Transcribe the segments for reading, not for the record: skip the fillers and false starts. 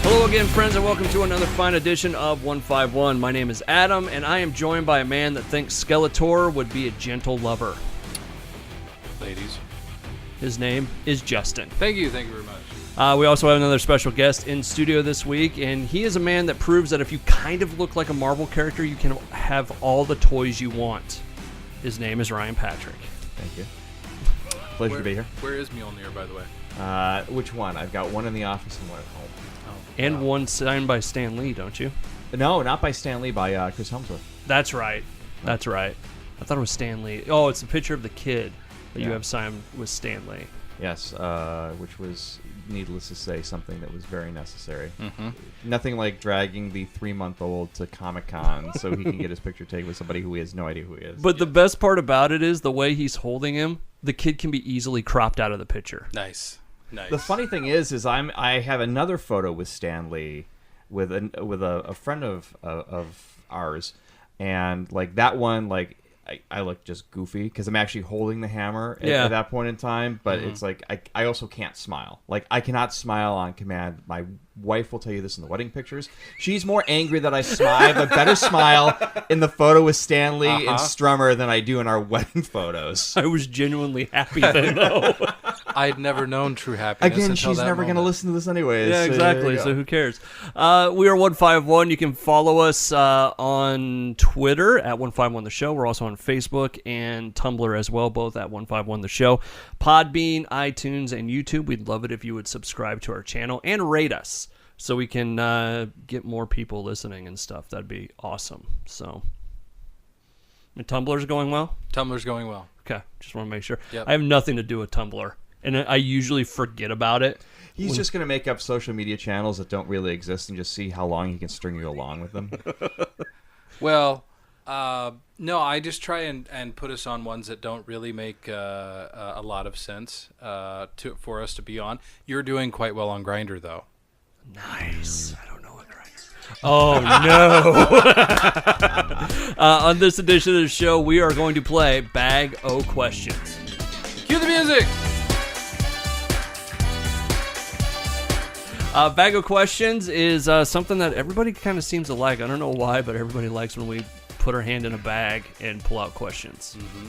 Hello again, friends, and welcome to another fine edition of 151. My name is Adam, and I am joined by a man that thinks Skeletor would be a gentle lover. Ladies. His name is Justin. Thank you very much. We also have another special guest in studio this week, and he is a man that proves that if you kind of look like a Marvel character, you can have all the toys you want. His name is Ryan Patrick. Thank you. Pleasure to be here. Where is Mjolnir, by the way? Which one? I've got one in the office and one at home. And one signed by Stan Lee, don't you? No, not by Stan Lee, by Chris Hemsworth. That's right. That's right. I thought it was Stan Lee. Oh, it's a picture of the kid that you have signed with Stan Lee. Yes, which was, needless to say, something that was very necessary. Mm-hmm. Nothing like dragging the 3-month-old to Comic-Con so he can get his picture taken with somebody who he has no idea who he is. But the best part about it is the way he's holding him, the kid can be easily cropped out of the picture. Nice. The funny thing is I have another photo with Stan Lee with a friend of ours, and like that one, like I look just goofy because I'm actually holding the hammer at that point in time. But it's like I also can't smile. Like I cannot smile on command. My wife will tell you this in the wedding pictures. She's more angry that I smile. I have a better smile in the photo with Stan Lee and Strummer than I do in our wedding photos. I was genuinely happy then, though. I'd never known true happiness. Again, until she's that never going to moment. listen to this anyways. Yeah, exactly. So who cares? We are 151. You can follow us on Twitter at 151 The Show. We're also on Facebook and Tumblr as well, both at 151 The Show. Podbean, iTunes, and YouTube. We'd love it if you would subscribe to our channel and rate us so we can get more people listening and stuff. That'd be awesome. So, and Tumblr's going well? Tumblr's going well. Okay, just want to make sure. Yep. I have nothing to do with Tumblr, and I usually forget about it. He's just going to make up social media channels that don't really exist and just see how long he can string you along with them. Well, no, I just try and put us on ones that don't really make a lot of sense for us to be on. You're doing quite well on Grindr, though. Nice. I don't know what Grindr. Oh, no. On this edition of the show, we are going to play Bag O' Questions. Cue the music! Bag O' Questions is something that everybody kind of seems to like. I don't know why, but everybody likes when we put our hand in a bag and pull out questions. Mm-hmm.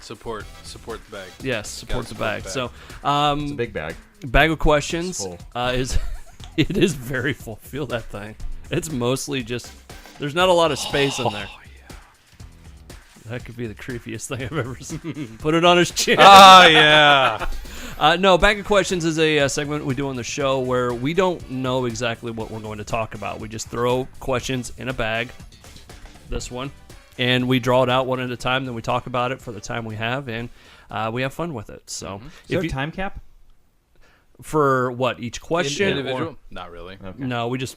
Support the bag. Yes, support the bag. So, it's a big bag. Bag of Questions It's full. it is very full. Feel that thing. It's mostly just, there's not a lot of space in there. Yeah. That could be the creepiest thing I've ever seen. Put it on his chin. Oh, yeah. No, Bag of Questions is a segment we do on the show where we don't know exactly what we're going to talk about. We just throw questions in a bag, this one, and we draw it out one at a time. Then we talk about it for the time we have, and we have fun with it. So, Is there a time cap? For what, each question? Individual? Or- Not really. Okay. No, we just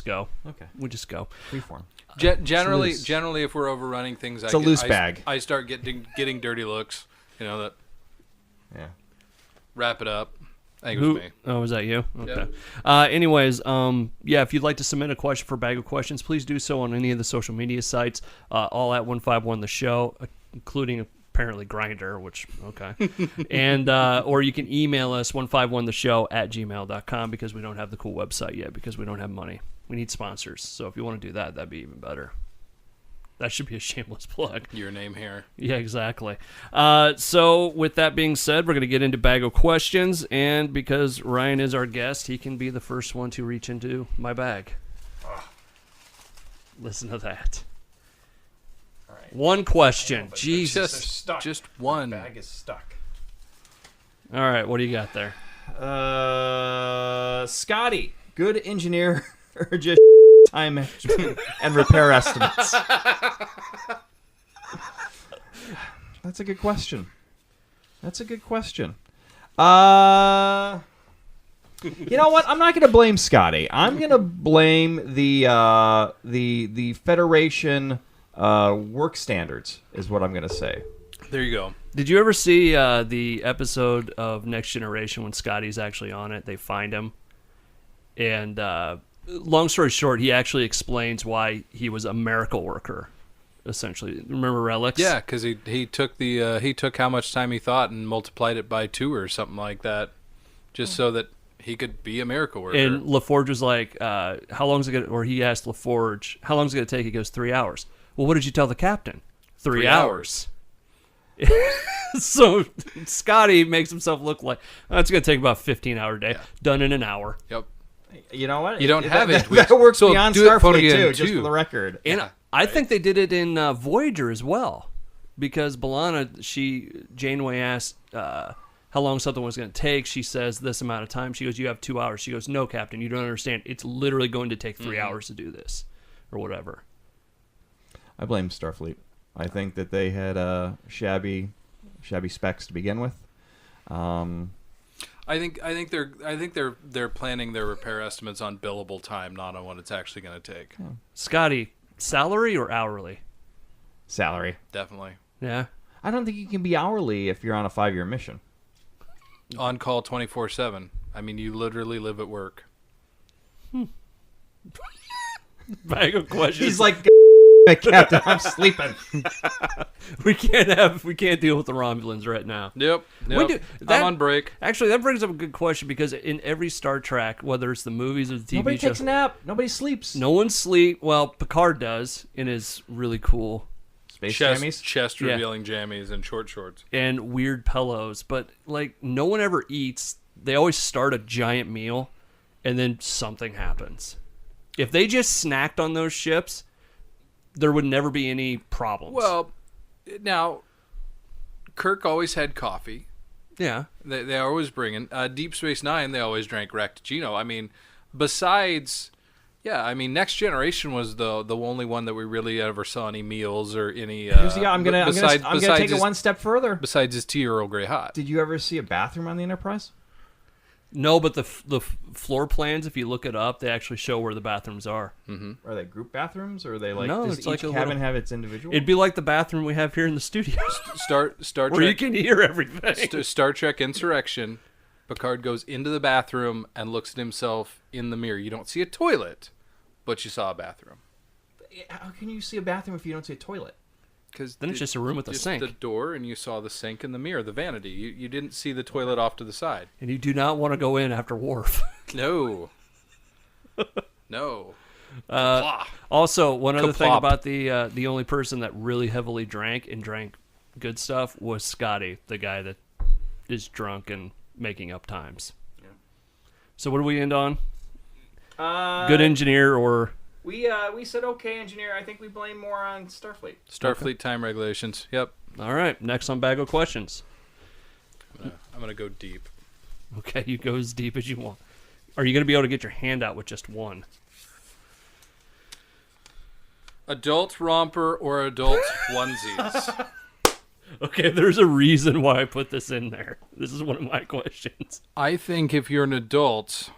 go. Okay. We just go. Freeform. Generally, if we're overrunning things, It's a loose bag. I start getting dirty looks. You know that. Yeah. Wrap it up. I think it was me. Oh, was that you? Okay. Yeah. Anyways, if you'd like to submit a question for Bag of Questions, please do so on any of the social media sites, all at 151 The Show, including apparently Grindr, which, okay. And, or you can email us, 151theshow@gmail.com, because we don't have the cool website yet, because we don't have money. We need sponsors. So if you want to do that, that'd be even better. That should be a shameless plug. Your name here. Yeah, exactly. So with that being said, we're going to get into Bag of Questions, and because Ryan is our guest, he can be the first one to reach into my bag. Listen to that. All right. One question. Jesus. Just one. The bag is stuck. All right, what do you got there? Scotty, good engineer or just time management and repair estimates? That's a good question. You know what? I'm not going to blame Scotty. I'm going to blame the Federation work standards is what I'm going to say. There you go. Did you ever see the episode of Next Generation when Scotty's actually on it? They find him. And long story short, he actually explains why he was a miracle worker essentially. Remember relics? Yeah, because he took he took how much time he thought and multiplied it by 2 or something like that, just so that he could be a miracle worker. And LaForge was like, how long is it going to, or he asked LaForge, how long is it going to take? He goes, 3 hours. Well, what did you tell the captain? 3 hours. So Scotty makes himself look like, it's going to take about 15-hour day. Yeah. Done in an hour. Yep. You know what? You don't have that, it. That works So beyond do it for Starfleet you too, in just two. for the record. And I think they did it in Voyager as well, because B'Elanna, Janeway asked how long something was going to take. She says this amount of time. She goes, you have 2 hours. She goes, no, Captain, you don't understand. It's literally going to take 3 hours to do this, or whatever. I blame Starfleet. I think that they had shabby specs to begin with. I think they're planning their repair estimates on billable time, not on what it's actually going to take. Scotty, salary or hourly? Salary. Definitely. Yeah. I don't think you can be hourly if you're on a 5-year mission. On call 24/7. I mean, you literally live at work. Bag of questions. He's like, Captain, I'm sleeping. we can't deal with the Romulans right now. Yep. I'm on break. Actually, that brings up a good question, because in every Star Trek, whether it's the movies or the TV Nobody show, takes a nap. Nobody sleeps. no one sleep. Well, Picard does in his really cool Space jammies. Chest revealing jammies and short shorts. and weird pillows, but like no one ever eats. They always start a giant meal, and then something happens. If they just snacked on those ships, there would never be any problems. Well, now, Kirk always had coffee. yeah. They always bring in Deep Space Nine. They always drank Racticino. I mean, besides, Next Generation was the only one that we really ever saw any meals or any. I'm gonna take it one step further. Besides his tea Earl Grey hot. Did you ever see a bathroom on the Enterprise? No, but the floor plans, if you look it up, they actually show where the bathrooms are. Are they group bathrooms, or are they like? No, does it's each like a cabin little- have its individual? It'd be like the bathroom we have here in the studio, Star where you Trek. can hear everything. Star Trek Insurrection. Picard goes into the bathroom and looks at himself in the mirror. You don't see a toilet, but you saw a bathroom. How can you see a bathroom if you don't see a toilet? Because Then it's just a room with a sink. The door, and you saw the sink and the mirror, the vanity. You didn't see the toilet off to the side. And you do not want to go in after Worf. No. No. Also, one other thing Kaplop. about the only person that really heavily drank and drank good stuff was Scotty, the guy that is drunk and making up times. Yeah. So what do we end on? Good engineer or... We said okay, engineer. I think we blame more on Starfleet. Starfleet time regulations. Yep. All right, next on Bag of Questions. I'm gonna go deep. Okay, you go as deep as you want. Are you going to be able to get your hand out with just one? Adult romper or adult onesies? Okay, there's a reason why I put this in there. This is one of my questions. I think if you're an adult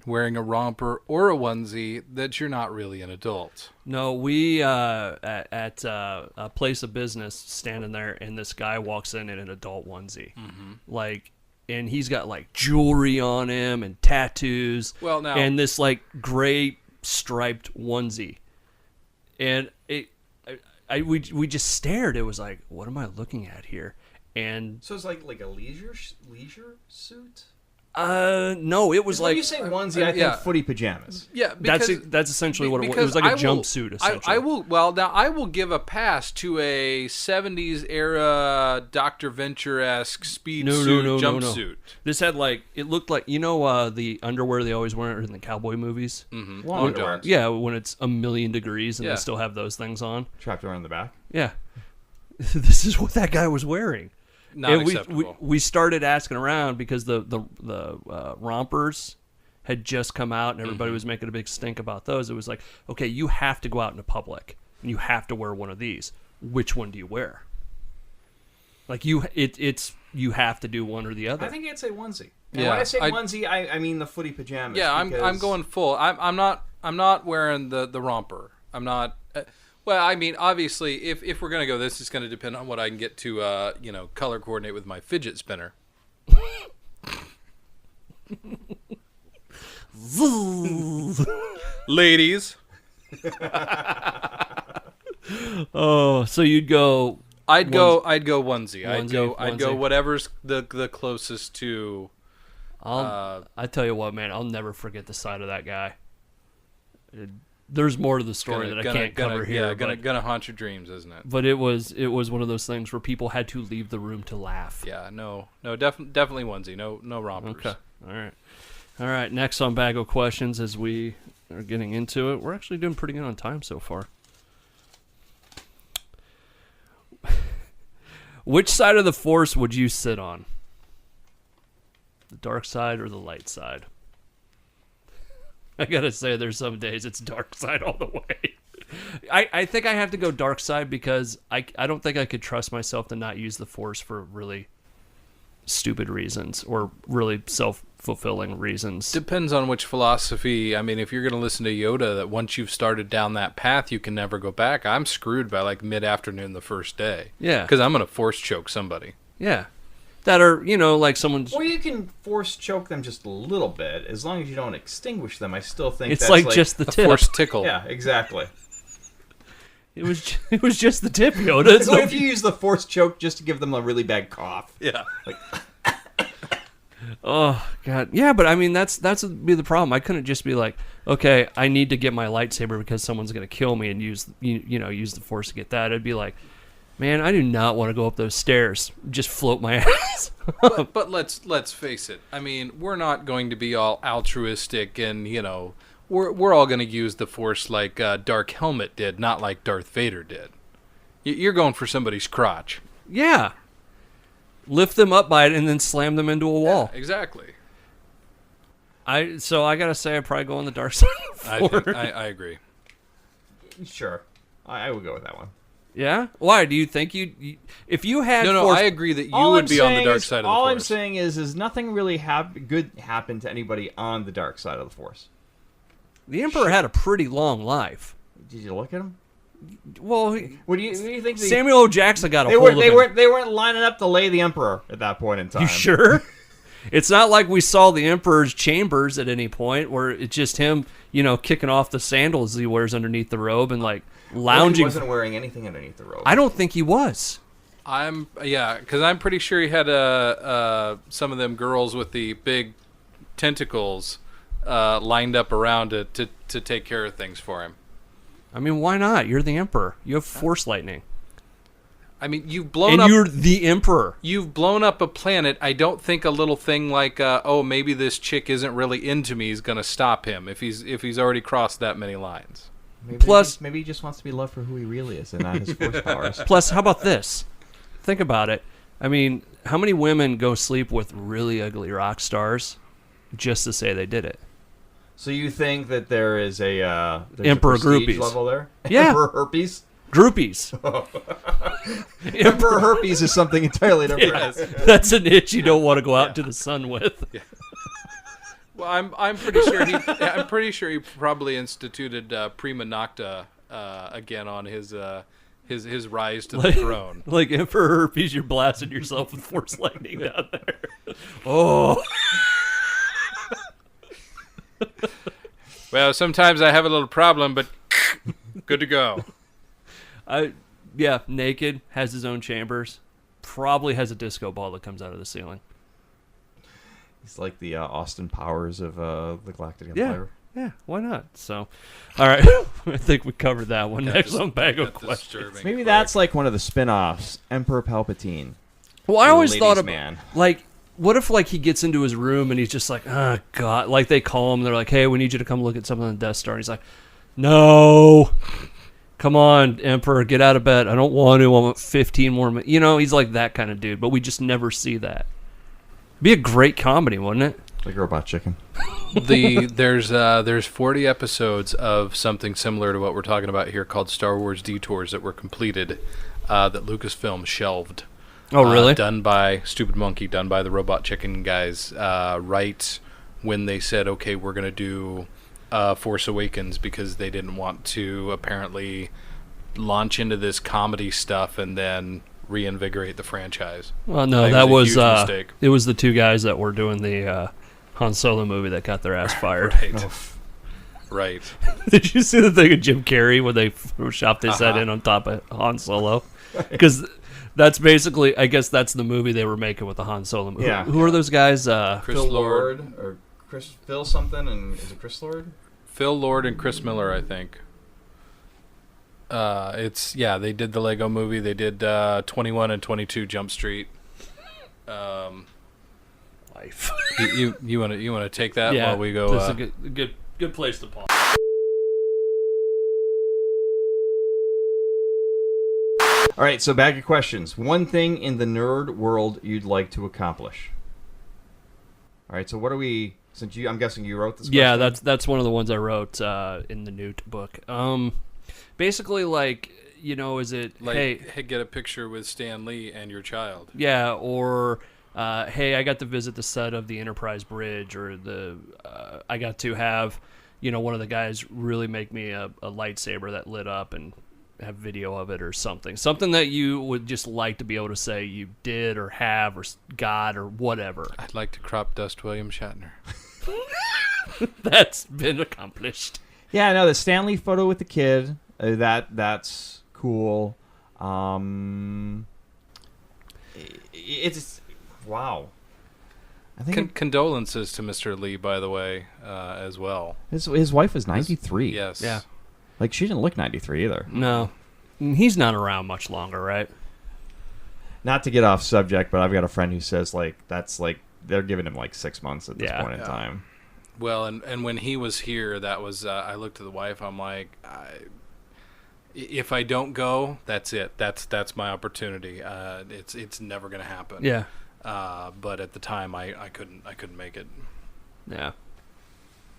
wearing a romper or a onesie, that you're not really an adult. No, we at a place of business standing there, and this guy walks in an adult onesie, and he's got like jewelry on him and tattoos. Well, now- and this like gray striped onesie, and we just stared. It was like, what am I looking at here? And So it's like a leisure suit. no, it was When like you say onesie, I think yeah. footy pajamas. Yeah, that's essentially what it was. It was like a jumpsuit. Essentially, I will. Well, now I will give a pass to a '70s era Dr. Venture-esque speed suit jumpsuit. This had like, it looked like, the underwear they always wear in the cowboy movies. Mm-hmm. Long underwear. Yeah, when it's 1,000,000 degrees and Yeah. they still have those things on. Trapped around the back. Yeah, this is what that guy was wearing. Not And acceptable. we started asking around because the rompers had just come out and everybody was making a big stink about those. It was like, okay, you have to go out into public and you have to wear one of these. Which one do you wear? Like you have to do one or the other. I think I'd say onesie. And Yeah, when I say I- onesie, I mean the footy pajamas. Yeah, I'm because- going full. I'm not wearing the romper. I'm not. Well, I mean, obviously, if we're gonna go, this is gonna depend on what I can get to, color coordinate with my fidget spinner. Ladies, Oh, so you'd go. I'd go onesie. I'd go onesie. whatever's the closest to. I tell you what, man, I'll never forget the sight of that guy. There's more to the story that I can't cover here. Yeah, gonna haunt your dreams, isn't it? But it was one of those things where people had to leave the room to laugh. Yeah, definitely onesie. No rompers. Okay, all right. Next on Bag of Questions, as we are getting into it, we're actually doing pretty good on time so far. Which side of the Force would you sit on? The dark side or the light side? I gotta say, there's some days it's dark side all the way. I think I have to go dark side because I don't think I could trust myself to not use the Force for really stupid reasons or really self-fulfilling reasons. Depends on which philosophy. I mean, if you're going to listen to Yoda, that once you've started down that path, you can never go back. I'm screwed by like mid-afternoon the first day. Yeah. Because I'm going to force choke somebody. Yeah. That are, like someone's... Or you can force choke them just a little bit. As long as you don't extinguish them, I still think it's that's like just the a tip. force tickle. Yeah, exactly. It was just the tip, Yoda. So if you use the force choke just to give them a really bad cough. Yeah. Like, oh God, yeah, but I mean that's be the problem. I couldn't just be like, okay, I need to get my lightsaber because someone's gonna kill me and use the Force to get that. I'd be like, man, I do not want to go up those stairs. Just float my ass. but let's face it. I mean, we're not going to be all altruistic and we're all going to use the Force like Dark Helmet did, not like Darth Vader did. You're going for somebody's crotch. Yeah. Lift them up by it and then slam them into a wall. Yeah, exactly. So I gotta say, I'd probably go on the dark side of the Force. I agree. sure. I would go with that one. Yeah? Why? Do you think if you had No, Force... I agree that you would be on the dark side of the Force. All I'm saying is nothing really good happened to anybody on the dark side of the Force. The Emperor had a pretty long life. Did you look at him? Well, What do you think? Samuel L. Jackson got a They hold of him. They weren't lining up to lay the Emperor at that point in time. You sure? It's not like we saw the Emperor's chambers at any point where it's just him, kicking off the sandals he wears underneath the robe and like lounging. He wasn't wearing anything underneath the robe. I don't think he was. Because I'm pretty sure he had some of them girls with the big tentacles lined up around to take care of things for him. I mean, why not? You're the Emperor. You have Force lightning. I mean, you're the Emperor. You've blown up a planet. I don't think a little thing like, maybe this chick isn't really into me is going to stop him if he's already crossed that many lines. Maybe he just wants to be loved for who he really is and not his Force powers. Plus, how about this? Think about it. I mean, how many women go sleep with really ugly rock stars just to say they did it? So you think that there is there's Emperor a prestige groupies level there? Yeah. Emperor herpes? Groupies. Emperor herpes is something entirely different. Yes. That's an itch you don't want to go out to the sun with. Yeah. Well, I'm pretty sure he probably instituted prima nocta again on his rise to the throne. Like Emperor herpes, you're blasting yourself with Force lightning down there. Oh. Well, sometimes I have a little problem, but good to go. Naked, has his own chambers, probably has a disco ball that comes out of the ceiling. He's like the Austin Powers of the Galactic Empire. Yeah, why not? So, all right, I think we covered that one. Next on Bag of Questions. Maybe that's like one of the spin-offs, Emperor Palpatine. Well, I always thought of man. Like, what if like he gets into his room and he's just like, oh God, like they call him, they're like, hey, we need you to come look at something on the Death Star, and he's like, no. Come on, Emperor, get out of bed. I don't want to. I want 15 more minutes. He's like that kind of dude, but we just never see that. Be a great comedy, wouldn't it? Like Robot Chicken. There's 40 episodes of something similar to what we're talking about here called Star Wars Detours that were completed that Lucasfilm shelved. Oh, really? Done by Stupid Monkey, done by the Robot Chicken guys, right when they said, okay, we're going to do Force Awakens, because they didn't want to apparently launch into this comedy stuff and then reinvigorate the franchise. Well, no, that was it was the two guys that were doing the Han Solo movie that got their ass fired. Right. Right. Did you see the thing of Jim Carrey when they photoshopped his head in on top of Han Solo? Because that's basically, I guess that's the movie they were making with the Han Solo movie. Yeah. Who are those guys? Chris Phil Lord. or Phil something, and is it Chris Lord? Phil Lord and Chris Miller, I think. They did the Lego movie. They did 21 and 22 Jump Street. Life. You want to take that Yeah, while we go? This is a good place to pause. All right, so bag of questions. One thing in the nerd world you'd like to accomplish. All right, so what are we? Since I'm guessing you wrote this. Yeah, question? that's one of the ones I wrote in the Newt book. Basically, like, is it Like, hey, get a picture with Stan Lee and your child. yeah, or hey, I got to visit the set of the Enterprise Bridge, or I got to have one of the guys really make me a lightsaber that lit up and have video of it or something that you would just like to be able to say you did or have or got or whatever. I'd like to crop dust William Shatner. That's been accomplished. Yeah, I know the Stanley photo with the kid. That's cool. It's wow. I think Condolences to Mr. Lee, by the way, as well. his wife is 93. Yes. Yeah. Like she didn't look 93 either. No, he's not around much longer, right? Not to get off subject, but I've got a friend who says that's they're giving him 6 months at this point in time. Well, and when he was here, that was I looked at the wife. I'm like, if I don't go, that's it. That's my opportunity. It's never gonna happen. Yeah. But at the time, I couldn't make it. Yeah.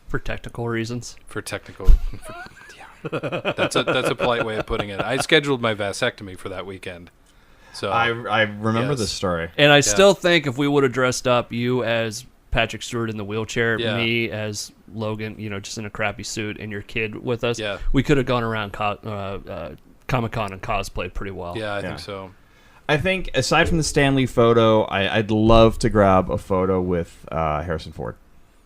For technical reasons. For technical. Yeah. That's a polite way of putting it. I scheduled my vasectomy for that weekend. So I remember yes. this story. And I still think if we would have dressed up, you as Patrick Stewart in the wheelchair, me as Logan, just in a crappy suit, and your kid with us, we could have gone around Comic-Con and cosplayed pretty well. Yeah, I think so. I think aside from the Stanley photo, I'd love to grab a photo with Harrison Ford.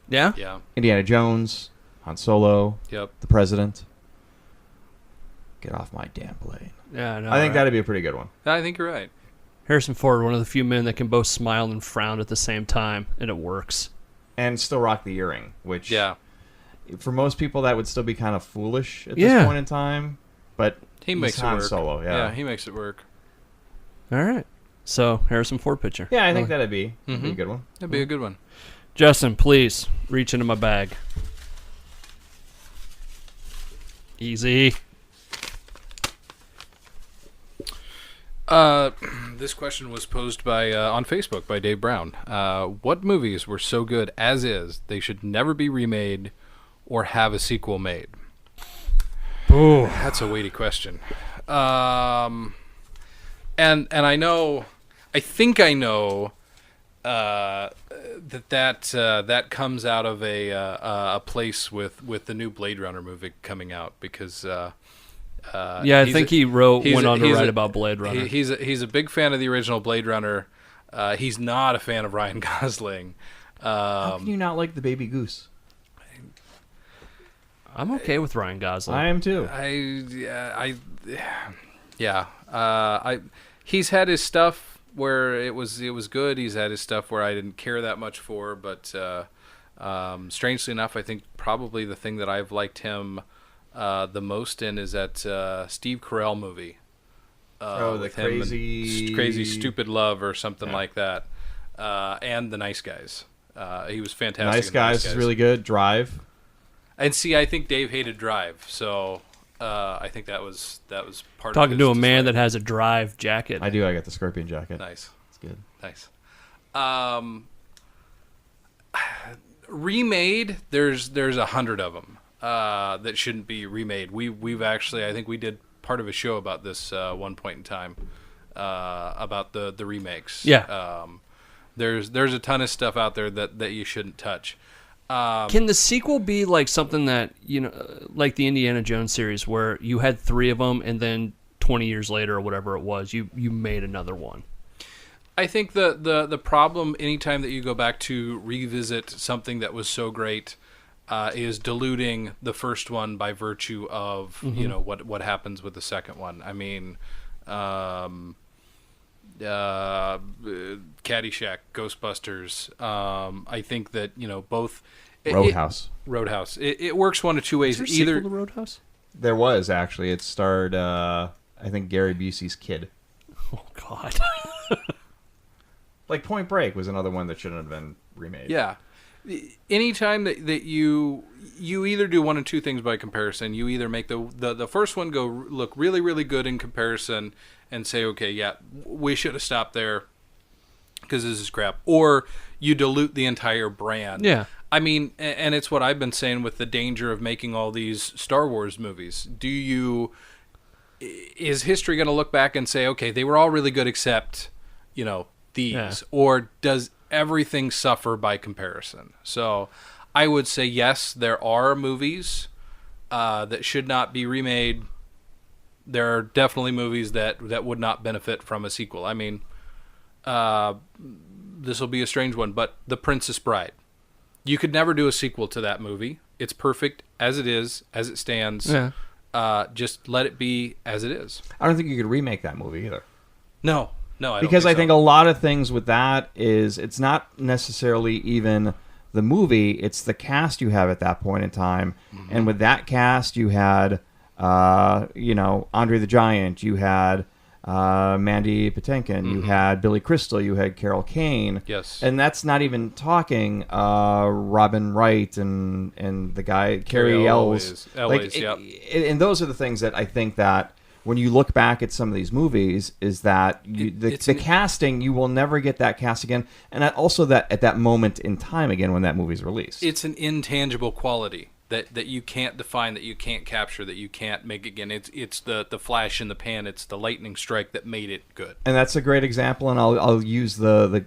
Yeah? Yeah. Indiana Jones, Han Solo, Yep. the President. Get off my damn plane. Yeah, I think that'd be a pretty good one. I think you're right. Harrison Ford, one of the few men that can both smile and frown at the same time, and it works. And still rock the earring, which Yeah. for most people that would still be kind of foolish at this point in time. But He makes it Han work. Solo, Yeah, he makes it work. All right. So, Harrison Ford picture. Yeah, I think that'd be a good one. That'd be a good one. Justin, please reach into my bag. Easy. This question was posed by on Facebook by Dave Brown. What movies were so good as is they should never be remade or have a sequel made? Ooh. That's a weighty question. And I know, I think I know that comes out of a place with the new Blade Runner movie coming out because. Yeah, I think he went on to write about Blade Runner. He's a big fan of the original Blade Runner. He's not a fan of Ryan Gosling. How can you not like the baby goose? I'm okay with Ryan Gosling. I am too. He's had his stuff where it was good. He's had his stuff where I didn't care that much for. But strangely enough, I think probably the thing that I've liked him the most in is that Steve Carell movie. The with him crazy, crazy stupid love or something like that, and The Nice Guys. He was fantastic. Nice Guys is really good. Drive. And see, I think Dave hated Drive, so I think that was part Talking of to a his man dislike. that has a Drive jacket. I do. I got the scorpion jacket. Nice, It's good. nice. Remade, there's 100 of them that shouldn't be remade. We've actually, I think we did part of a show about this one point in time about the remakes. Yeah. There's a ton of stuff out there that you shouldn't touch. Can the sequel be like something that, like the Indiana Jones series where you had 3 of them and then 20 years later or whatever it was, you made another one? I think the problem anytime that you go back to revisit something that was so great, is diluting the first one by virtue of what happens with the second one. I mean, Caddyshack, Ghostbusters. I think that both. Roadhouse. Roadhouse. It works one of two ways. Is there a sequel to Roadhouse? There was, actually. It starred, I think, Gary Busey's kid. Oh, God. Like Point Break was another one that shouldn't have been remade. Yeah. Anytime that you either do one of two things by comparison, you either make the first one look really, really good in comparison and say, okay, yeah, we should have stopped there because this is crap. Or you dilute the entire brand. Yeah. I mean, and it's what I've been saying with the danger of making all these Star Wars movies. Is history going to look back and say, okay, they were all really good except, these? Yeah. Or does everything suffer by comparison? So I would say, yes, there are movies that should not be remade. There are definitely movies that would not benefit from a sequel. I mean, this will be a strange one, but The Princess Bride. You could never do a sequel to that movie. It's perfect as it is, as it stands. Yeah. Just let it be as it is. I don't think you could remake that movie either. No, I because don't I think so. a lot of things with that is it's not necessarily even the movie, it's the cast you have at that point in time. Mm-hmm. And with that cast, you had, Andre the Giant, you had Mandy Patinkin, you had Billy Crystal, you had Carol Kane. Yes. And that's not even talking Robin Wright and the guy, Carrie Ells. Yep. And those are the things that I think that when you look back at some of these movies is that the casting, you will never get that cast again. And also that at that moment in time again when that movie's released. It's an intangible quality that you can't define, that you can't capture, that you can't make again. It's the flash in the pan. It's the lightning strike that made it good. And that's a great example. And I'll use the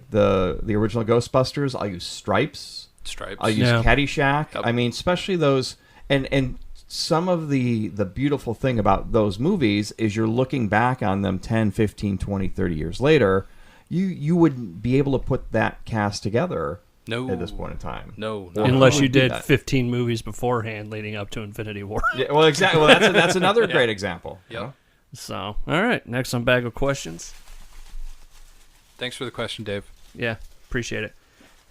original Ghostbusters. I'll use Stripes. I'll use Caddyshack. Yep. I mean, especially those and some of the beautiful thing about those movies is you're looking back on them 10, 15, 20, 30 years later. You would be able to put that cast together. No. At this point in time. No. Unless you did 15 movies beforehand leading up to Infinity War. Yeah, well, exactly. Well, that's another great example. Yep. You know? So, all right. Next on Bag of Questions. Thanks for the question, Dave. Yeah, appreciate it.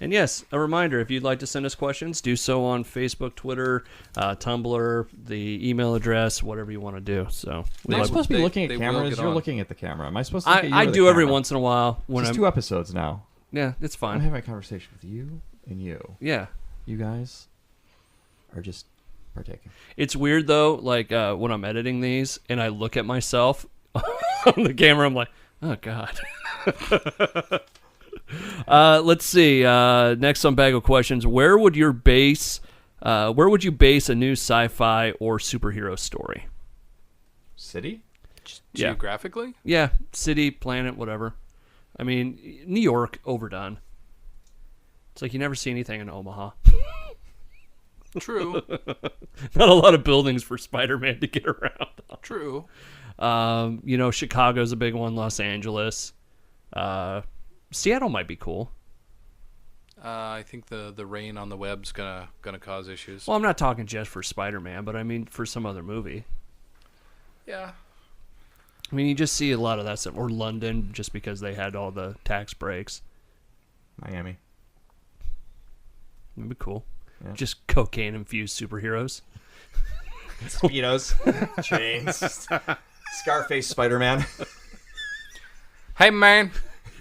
And yes, a reminder, if you'd like to send us questions, do so on Facebook, Twitter, Tumblr, the email address, whatever you want to do. So Am I supposed to be looking at they cameras? will You're get looking at the camera. Am I supposed to look at you I or the do every camera? once in a while. When It's I'm 2 episodes now. Yeah, it's I'm fine. having a conversation with you and you. Yeah. You guys are just partaking. It's weird, though, like when I'm editing these and I look at myself on the camera, I'm like, oh, God. Let's see. Next on Bag of Questions, where would you base a new sci-fi or superhero story? City? Yeah. Geographically? Yeah, city, planet, whatever. I mean, New York, overdone. It's like you never see anything in Omaha. True. Not a lot of buildings for Spider-Man to get around. True. Chicago's a big one. Los Angeles. Seattle might be cool. I think the rain on the web's gonna cause issues. Well, I'm not talking just for Spider-Man, but I mean for some other movie. Yeah. I mean, you just see a lot of that stuff. Or London, just because they had all the tax breaks. Miami. That'd be cool. Yeah. Just cocaine-infused superheroes. Speedos. Chains. Scarface Spider-Man. Hey, man.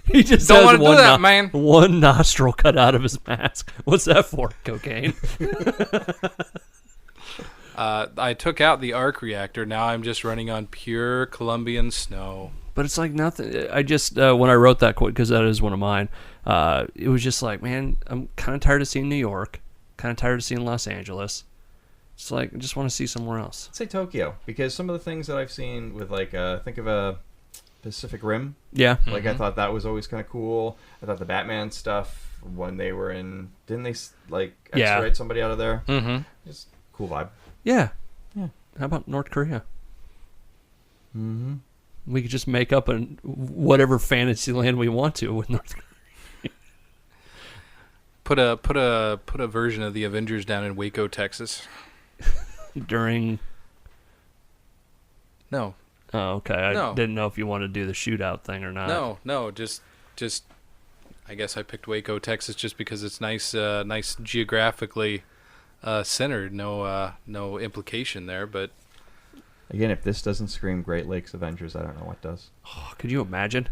He just Don't has wanna do that, man. one nostril cut out of his mask. What's that for? Cocaine. I took out the arc reactor. Now I'm just running on pure Colombian snow. But it's like nothing. I just, when I wrote that quote, because that is one of mine, it was just like, man, I'm kind of tired of seeing New York. Kind of tired of seeing Los Angeles. It's like, I just want to see somewhere else. I'd say Tokyo, because some of the things that I've seen with, like, think of a Pacific Rim. Yeah. Like, I thought that was always kind of cool. I thought the Batman stuff, when they were in, didn't they, like, extradite somebody out of there? Mm-hmm. Just cool vibe. Yeah. Yeah. How about North Korea? Mm-hmm. We could just make up whatever fantasy land we want to with North Korea. Put a version of the Avengers down in Waco, Texas. During. No. Oh, okay. I No. didn't know if you wanted to do the shootout thing or not. No, just. I guess I picked Waco, Texas, just because it's nice geographically centered. No implication there, but Again, if this doesn't scream Great Lakes Avengers, I don't know what does. Oh, could you imagine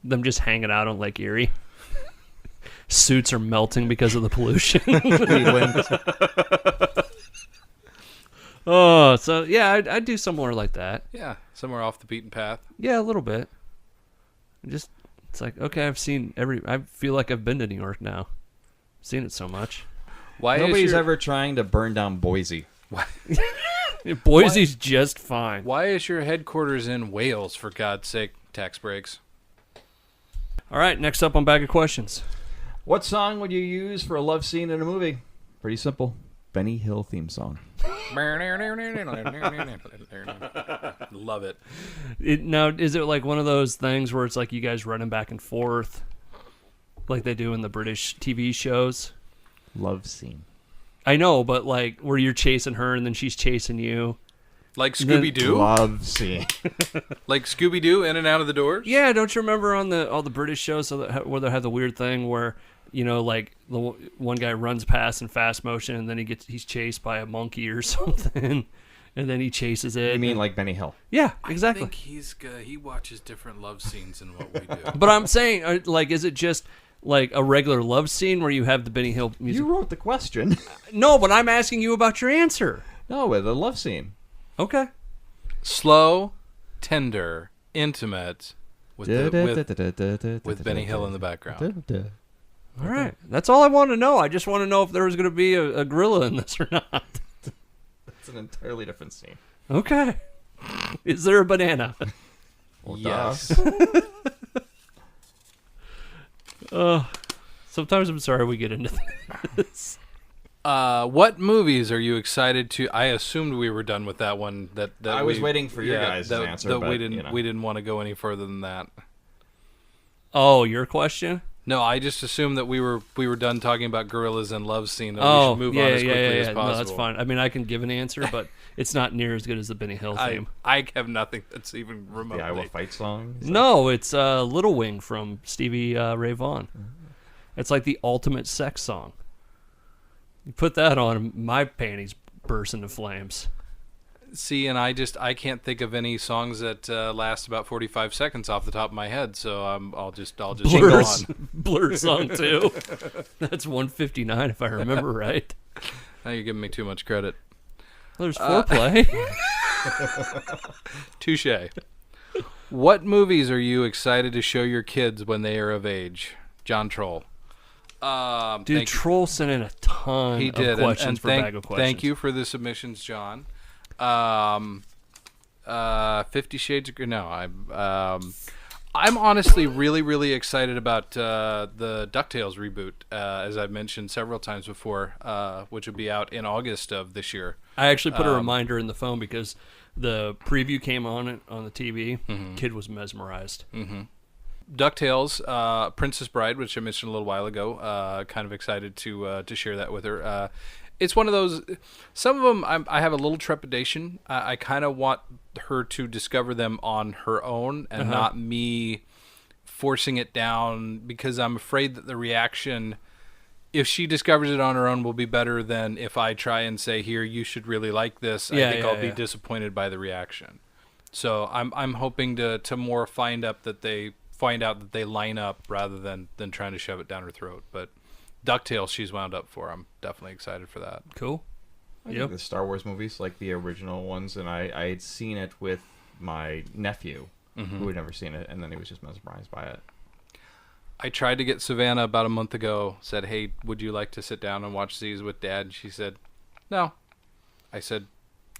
them just hanging out on Lake Erie? Suits are melting because of the pollution. Cleveland. Oh, so yeah, I'd do somewhere like that. yeah, somewhere off the beaten path. Yeah, a little bit. Just it's like, okay, I feel like I've been to New York now. Seen it so much. Why Nobody's ever trying to burn down Boise. Boise's just fine. Why is your headquarters in Wales, for God's sake? Tax breaks. All right, next up on Bag of Questions. What song would you use for a love scene in a movie? Pretty simple. Benny Hill theme song. Love it. Now, is it like one of those things where it's like you guys running back and forth like they do in the British TV shows? Love scene. I know, but like where you're chasing her and then she's chasing you. Like Scooby-Doo? Love scene. Like Scooby-Doo, in and out of the doors? Yeah, don't you remember on all the British shows where they have the weird thing where, you know, like the one guy runs past in fast motion and then he's chased by a monkey or something, and then he chases it. You mean like Benny Hill? Yeah, exactly. I think he watches different love scenes than what we do. But I'm saying, like, is it just like a regular love scene where you have the Benny Hill music? You wrote the question. No, but I'm asking you about your answer. No, with a love scene. Okay. Slow, tender, intimate, with Benny Hill in the background. All right. That's all I want to know. I just want to know if there was going to be a gorilla in this or not. It's an entirely different scene. Okay. Is there a banana? Well, Yes. Sometimes I'm sorry we get into this. What movies are you excited to? I assumed we were done with that one. That I was waiting for your guys' answer, that but, we didn't. you know. We didn't want to go any further than that. Oh, your question? No, I just assumed that we were done talking about gorillas and love scene. And we should move on as quickly as possible. No, that's fine. I mean, I can give an answer, but it's not near as good as the Benny Hill theme. I have nothing that's even remotely. The Iowa fight song? No, it's Little Wing from Stevie Ray Vaughan. It's like the ultimate sex song. You put that on, my panties burst into flames. See, and I can't think of any songs that last about 45 seconds off the top of my head, so I'll just jingle on. Blur song too. That's 159 if I remember right. Now you're giving me too much credit. There's foreplay. Touche. What movies are you excited to show your kids when they are of age? John Troll. Dude, Troll sent in a ton of questions for Bag of Questions. Thank you for the submissions, John. 50 Shades of Grey. No, I'm honestly really, really excited about the DuckTales reboot, as I've mentioned several times before, which will be out in August of this year. I actually put a reminder in the phone because the preview came on the TV. Mm-hmm. Kid was mesmerized. Mm-hmm. DuckTales, Princess Bride, which I mentioned a little while ago. Kind of excited to share that with her. It's one of those. Some of them I have a little trepidation. I kind of want her to discover them on her own and not me forcing it down, because I'm afraid that the reaction, if she discovers it on her own, will be better than if I try and say, "Here, you should really like this." I think I'll be disappointed by the reaction. So I'm hoping to more find out that they line up rather than trying to shove it down her throat. But DuckTales, she's wound up for. I'm definitely excited for that. Cool. I think the Star Wars movies, like the original ones, and I had seen it with my nephew, who had never seen it, and then he was just mesmerized by it. I tried to get Savannah about a month ago, said, "Hey, would you like to sit down and watch these with Dad?" And she said, "No." I said,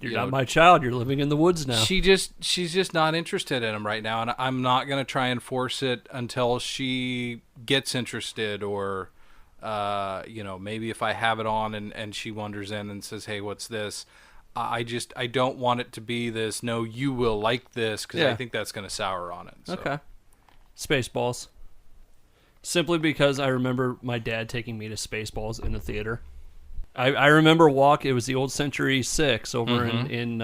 You're not my child. You're living in the woods now. She's just not interested in them right now, and I'm not going to try and force it until she gets interested, or maybe if I have it on and she wanders in and says, "Hey, what's this?" I don't want it to be this, "No, you will like this," because I think that's going to sour on it. So. Okay. Spaceballs. Simply because I remember my dad taking me to Spaceballs in the theater. I remember it was the old Century 6 over in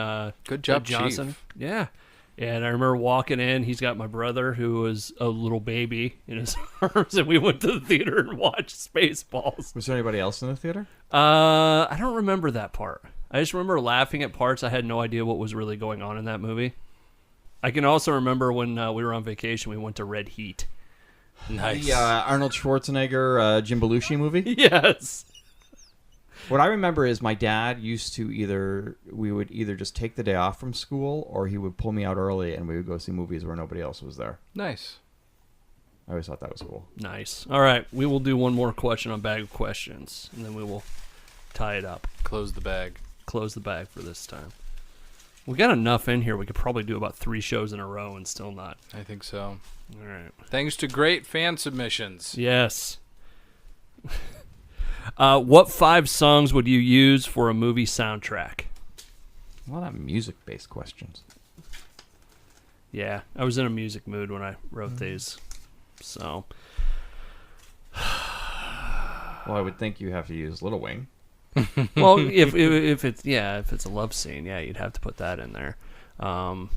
Good job, Johnson. Chief. Yeah. And I remember walking in. He's got my brother, who was a little baby in his arms, and we went to the theater and watched Spaceballs. Was there anybody else in the theater? I don't remember that part. I just remember laughing at parts. I had no idea what was really going on in that movie. I can also remember when we were on vacation, we went to Red Heat. Nice. The Arnold Schwarzenegger Jim Belushi movie? Yes. What I remember is my dad used to we would either just take the day off from school or he would pull me out early and we would go see movies where nobody else was there. Nice. I always thought that was cool. Nice. All right. We will do one more question on Bag of Questions, and then we will tie it up. Close the bag. Close the bag for this time. We got enough in here. We could probably do about 3 shows in a row and still not. I think so. All right. Thanks to great fan submissions. Yes. What 5 songs would you use for a movie soundtrack? A lot of music-based questions. Yeah, I was in a music mood when I wrote these. So. Well, I would think you have to use Little Wing. Well, if it's a love scene, yeah, you'd have to put that in there. I'm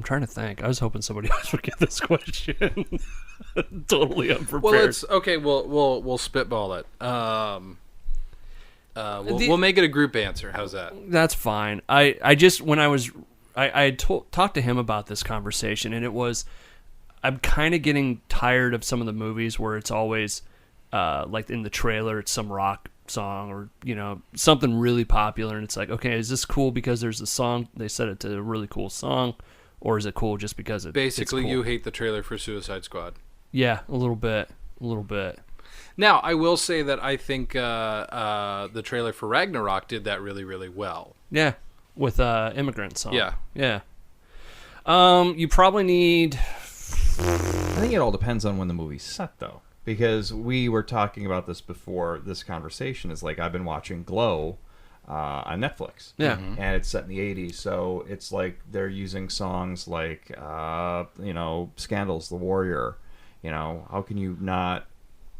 trying to think. I was hoping somebody else would get this question. Totally unprepared. Well, it's okay. We'll spitball it. We'll make it a group answer. How's that? That's fine. I just when I talked to him about this conversation, and it was I'm kind of getting tired of some of the movies where it's always like in the trailer it's some rock song or something really popular, and it's like, okay, is this cool because there's a song they set it to a really cool song, or is it cool just because basically it's cool? You hate the trailer for Suicide Squad? Yeah, a little bit. Now I will say that I think the trailer for Ragnarok did that really, really well. Yeah, with Immigrant Song. Yeah. You probably need. I think it all depends on when the movie's set, though. Because we were talking about this before this conversation. Is like I've been watching Glow on Netflix. Yeah. And it's set in the 80s. So it's like they're using songs like, Scandals, The Warrior. How can you not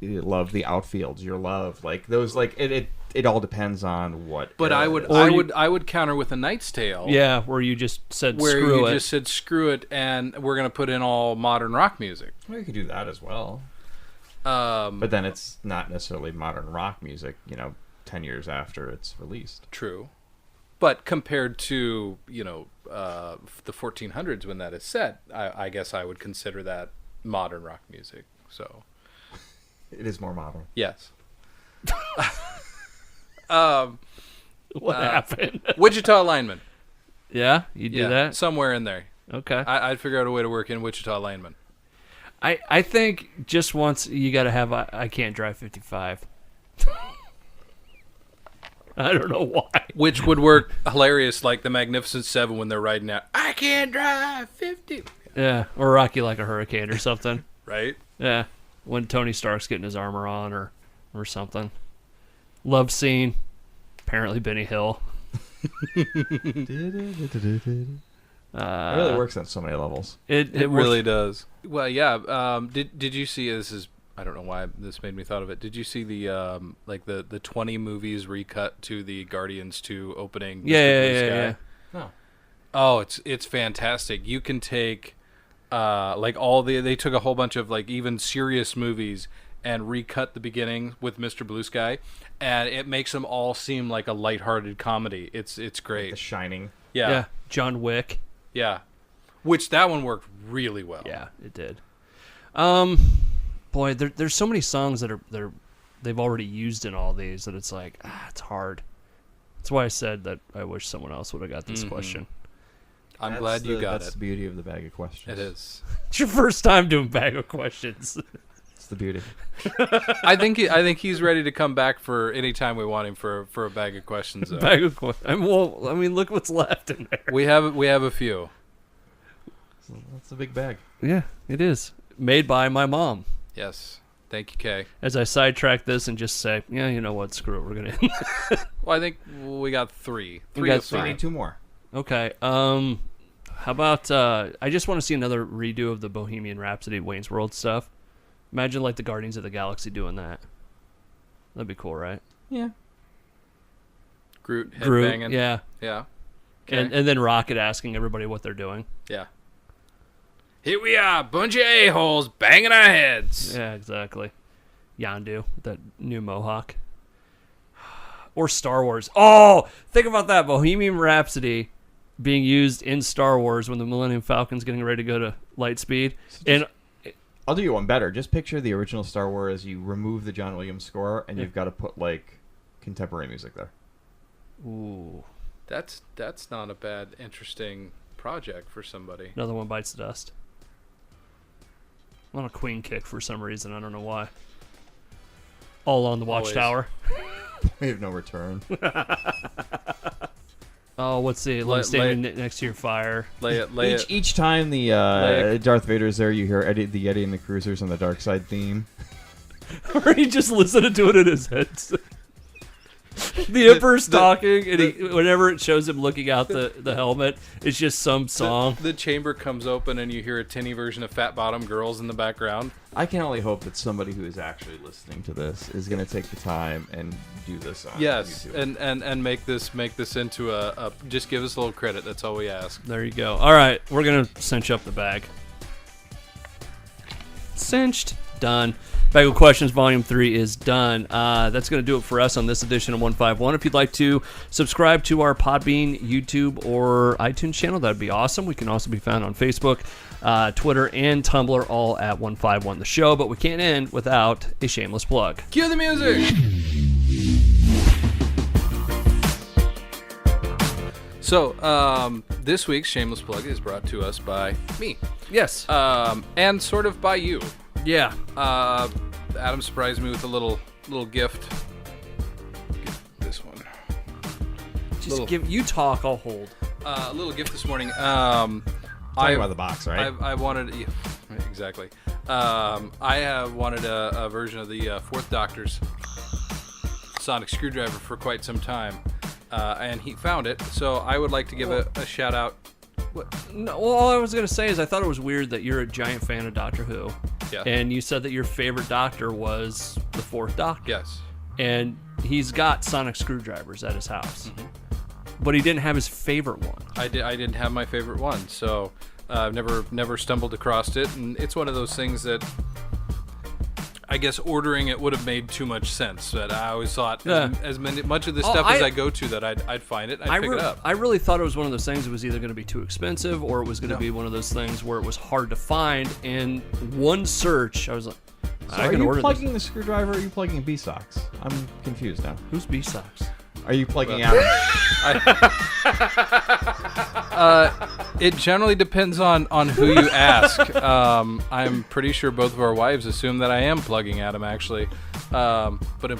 love The Outfields, Your Love? Like those, like it all depends on what. But I would counter with A Knight's Tale. Yeah, where you just said where screw you it. just said screw it, and we're gonna put in all modern rock music. Well, you could do that as well. But then it's not necessarily modern rock music, 10 years after it's released. True. But compared to, the 1400s when that is set, I guess I would consider that modern rock music. So it is more modern. Yes. What happened? Wichita lineman. Yeah, you do that? Somewhere in there. Okay. I'd figure out a way to work in Wichita lineman. I think just once you got to have I Can't Drive 55. I don't know why. Which would work hilarious like the Magnificent Seven when they're riding out, I can't drive 50. Yeah, or Rocky Like a Hurricane or something. Right? Yeah, when Tony Stark's getting his armor on or something. Love scene. Apparently Benny Hill. It really works on so many levels. It really does. Well, yeah. Did you see? This is, I don't know why this made me thought of it. Did you see the the 20 movies recut to the Guardians 2 opening? Yeah. No. Oh, it's fantastic. You can take they took a whole bunch of like even serious movies and recut the beginning with Mr. Blue Sky, and it makes them all seem like a lighthearted comedy. It's great. Like The Shining. Yeah. John Wick. Yeah. Which that one worked really well. Yeah, it did. Boy, there's so many songs that they've already used in all these that it's like, it's hard. That's why I said that I wish someone else would have got this question. I'm glad you got That's it. the beauty of the bag of questions. It is. It's your first time doing Bag of Questions. It's the beauty. I think he's ready to come back for any time we want him for a bag of questions. Though. Bag of Questions. I mean, look what's left in there. We have a few. That's a big bag. Yeah, it is. Made by my mom. Yes. Thank you, Kay. As I sidetrack this and just say, yeah, you know what? Screw it. We're going to Well, I think we got three. We got We need 2 more. Okay. How about I just want to see another redo of the Bohemian Rhapsody Wayne's World stuff. Imagine like the Guardians of the Galaxy doing that. That'd be cool, right? Yeah. Groot headbanging. Yeah. Yeah. Okay. And then Rocket asking everybody what they're doing. Yeah. Here we are, bunch of a-holes banging our heads. Yeah, exactly. Yondu, that new mohawk. Or Star Wars. Oh, think about that. Bohemian Rhapsody being used in Star Wars when the Millennium Falcon's getting ready to go to light speed. And I'll do you one better. Just picture the original Star Wars. You remove the John Williams score, and you've got to put like contemporary music there. ooh, That's not a bad, interesting project for somebody. another one bites the dust. I'm on a Queen kick for some reason. I don't know why. All on the Always. Watchtower. We have no return. Oh, what's the standing next to your fire? Lay it. Each time the Darth Vader's there, you hear the Yeti and the Cruisers on the Dark Side theme. Or he just listening to it in his head. The Emperor's talking, and whenever it shows him looking out the helmet, it's just some song. The chamber comes open and you hear a tinny version of Fat Bottom Girls in the background. I can only hope that somebody who is actually listening to this is going to take the time and do this on Yes, YouTube. and make this into a just give us a little credit. That's all we ask. There you go. All right, we're gonna cinch up the bag. Cinched. Done. Bag of Questions Volume 3 is done. That's going to do it for us on this edition of 151. If you'd like to subscribe to our Podbean, YouTube, or iTunes channel, that would be awesome. We can also be found on Facebook, Twitter, and Tumblr, all at 151 The Show. But we can't end without a shameless plug. Cue the music! So, this week's shameless plug is brought to us by me. Yes. And sort of by you. Yeah. Adam surprised me with a little gift. Get this one. Just give you talk, I'll hold. A little gift this morning. Talking about the box, right? I wanted, yeah, exactly. I have wanted a version of the Fourth Doctor's sonic screwdriver for quite some time, and he found it. So I would like to give a shout out. What? No, well, all I was going to say is I thought it was weird that you're a giant fan of Doctor Who. Yeah. And you said that your favorite Doctor was the Fourth Doctor. Yes. And he's got sonic screwdrivers at his house. Mm-hmm. But he didn't have his favorite one. I didn't have my favorite one, so I've never stumbled across it, and it's one of those things that I guess ordering it would have made too much sense. That I always thought much of the stuff as I go to that I'd find it, I'd pick it up. I really thought it was one of those things that was either going to be too expensive or it was going to be one of those things where it was hard to find. In one search, I was like, So I are can you order plugging the screwdriver or are you plugging B-Socks? I'm confused now. Who's B-Socks? Are you plugging out? It generally depends on who you ask. I'm pretty sure both of our wives assume that I am plugging Adam, actually. Somebody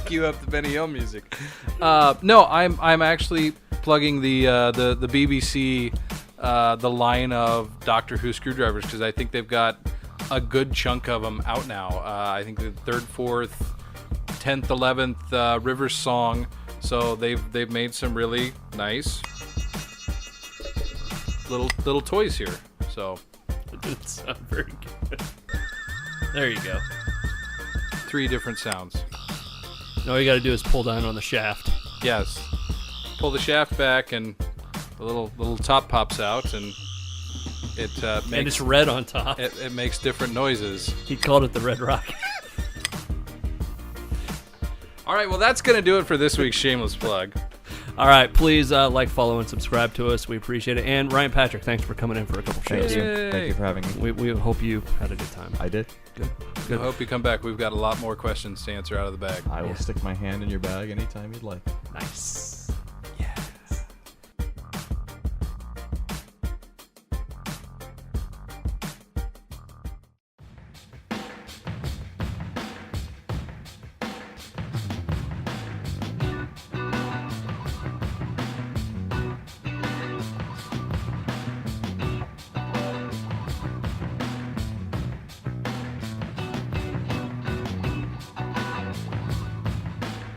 cue up the Benny Hill music. No, I'm actually plugging the BBC, the line of Doctor Who screwdrivers, because I think they've got a good chunk of them out now. I think the 3rd, 4th, 10th, 11th Rivers Song. So they've made some really nice little toys here. So It didn't sound very good. There you go. 3 different sounds. All you got to do is pull down on the shaft. Yes. Pull the shaft back and the little top pops out, and it makes, And it's red on top. it makes different noises. He called it the Red Rocket. All right, well, that's going to do it for this week's shameless plug. All right, please like, follow, and subscribe to us. We appreciate it. And Ryan Patrick, thanks for coming in for a couple Thank shows. you. Yay. Thank you for having me. We hope you had a good time. I did. I hope you come back. We've got a lot more questions to answer out of the bag. I will stick my hand in your bag anytime you'd like. Nice.